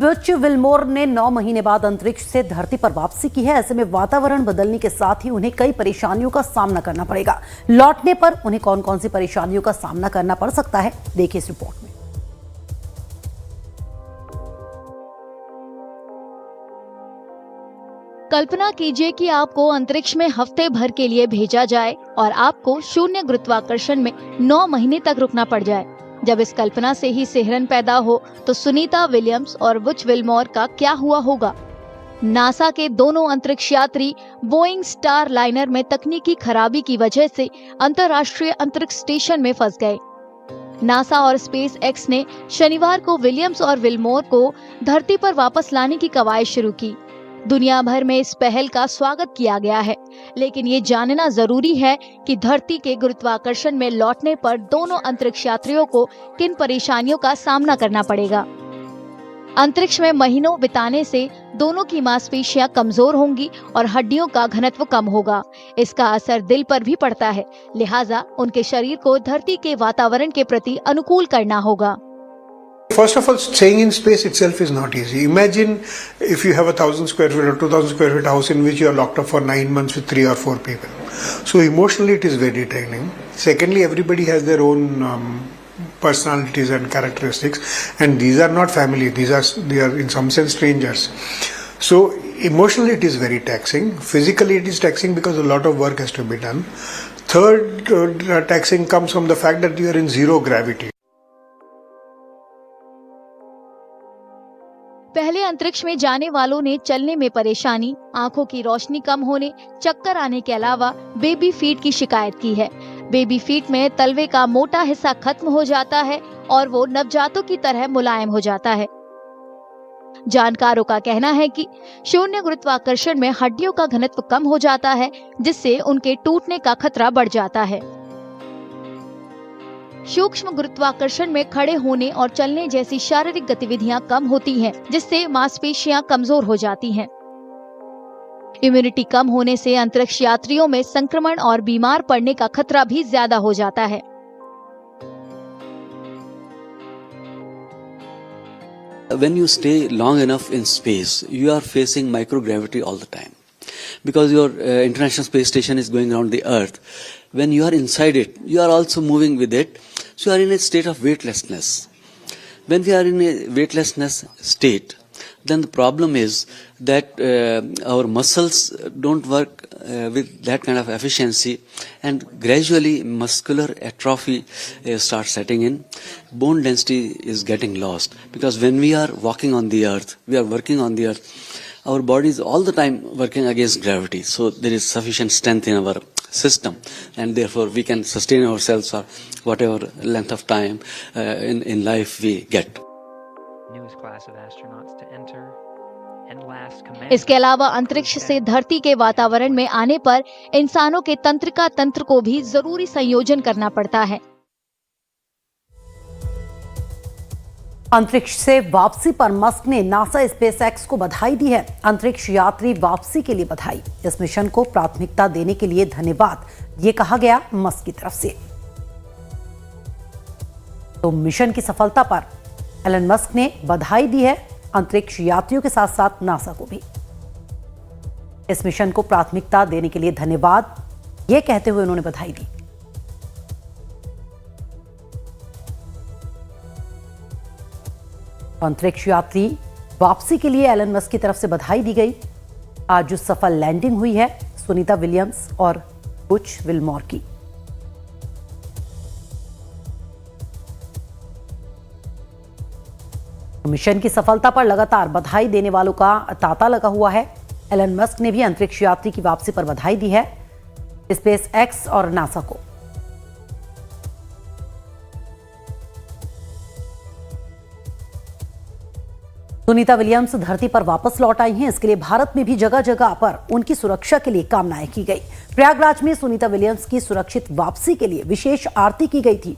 Butch Wilmore ने 9 महीने बाद अंतरिक्ष से धरती पर वापसी की है। ऐसे में वातावरण बदलने के साथ ही उन्हें कई परेशानियों का सामना करना पड़ेगा। लौटने पर उन्हें कौन कौन सी परेशानियों का सामना करना पड़ सकता है, देखिए इस रिपोर्ट में। कल्पना कीजिए कि आपको अंतरिक्ष में हफ्ते भर के लिए भेजा जाए और आपको शून्य गुरुत्वाकर्षण में 9 महीने तक रुकना पड़ जाए। जब इस कल्पना से ही सिहरन पैदा हो तो सुनीता विलियम्स और बुच विल्मोर का क्या हुआ होगा। नासा के दोनों अंतरिक्ष यात्री बोइंग स्टार लाइनर में तकनीकी खराबी की वजह से अंतर्राष्ट्रीय अंतरिक्ष स्टेशन में फंस गए। नासा और स्पेस एक्स ने शनिवार को विलियम्स और विल्मोर को धरती पर वापस लाने की कवायद शुरू की। दुनिया भर में इस पहल का स्वागत किया गया है, लेकिन ये जानना जरूरी है कि धरती के गुरुत्वाकर्षण में लौटने पर दोनों अंतरिक्ष यात्रियों को किन परेशानियों का सामना करना पड़ेगा। अंतरिक्ष में महीनों बिताने से दोनों की मांसपेशियां कमजोर होंगी और हड्डियों का घनत्व कम होगा। इसका असर दिल पर भी पड़ता है, लिहाजा उनके शरीर को धरती के वातावरण के प्रति अनुकूल करना होगा। First of all, staying in space itself is not easy. Imagine if you have a 1,000 square feet or 2,000 square feet house in which you are locked up for 9 months with 3 or 4 people. So emotionally it is very draining. Secondly, everybody has their own personalities and characteristics, and these are not family. They are in some sense strangers. So emotionally it is very taxing. Physically it is taxing because a lot of work has to be done. Third, taxing comes from the fact that you are in zero gravity. पहले अंतरिक्ष में जाने वालों ने चलने में परेशानी, आंखों की रोशनी कम होने, चक्कर आने के अलावा बेबी फीट की शिकायत की है। बेबी फीट में तलवे का मोटा हिस्सा खत्म हो जाता है और वो नवजातों की तरह मुलायम हो जाता है। जानकारों का कहना है कि शून्य गुरुत्वाकर्षण में हड्डियों का घनत्व कम हो जाता है, जिससे उनके टूटने का खतरा बढ़ जाता है। सूक्ष्म गुरुत्वाकर्षण में खड़े होने और चलने जैसी शारीरिक गतिविधियां कम होती हैं, जिससे मांसपेशियां कमजोर हो जाती हैं। इम्यूनिटी कम होने से अंतरिक्ष यात्रियों में संक्रमण और बीमार पड़ने का खतरा भी ज्यादा हो जाता है। When you stay long enough in space, you are facing microgravity all the time. Because your International Space Station is going around the Earth. When you are inside it, you are also moving with it. So you are in a state of weightlessness. When we are in a weightlessness state, then the problem is that our muscles don't work with that kind of efficiency, and gradually muscular atrophy starts setting in. Bone density is getting lost, because when we are walking on the earth, we are working on the earth, our body is all the time working against gravity. So there is sufficient strength in our system, and therefore we can sustain ourselves for whatever length of time in life we get. इसके अलावा अंतरिक्ष से धरती के वातावरण में आने पर इंसानों के तंत्रिका तंत्र को भी जरूरी संयोजन करना पड़ता है। अंतरिक्ष से वापसी पर मस्क ने नासा स्पेस एक्स को बधाई दी है। अंतरिक्ष यात्री वापसी के लिए बधाई। इस मिशन को प्राथमिकता देने के लिए धन्यवाद, ये कहा गया मस्क की तरफ से। तो मिशन की सफलता पर एलन मस्क ने बधाई दी है अंतरिक्ष यात्रियों के साथ साथ नासा को भी। इस मिशन को प्राथमिकता देने के लिए धन्यवाद, ये कहते हुए उन्होंने बधाई दी। अंतरिक्ष यात्री वापसी के लिए एलन मस्क की तरफ से बधाई दी गई। आज जो सफल लैंडिंग हुई है सुनीता विलियम्स और बुच विल्मोर की। मिशन की सफलता पर लगातार बधाई देने वालों का तांता लगा हुआ है। एलन मस्क ने भी अंतरिक्ष यात्री की वापसी पर बधाई दी है स्पेस एक्स और नासा को। सुनीता विलियम्स धरती पर वापस लौट आई हैं। इसके लिए भारत में भी जगह जगह पर उनकी सुरक्षा के लिए कामनाएं की गई। प्रयागराज में सुनीता विलियम्स की सुरक्षित वापसी के लिए विशेष आरती की गई थी।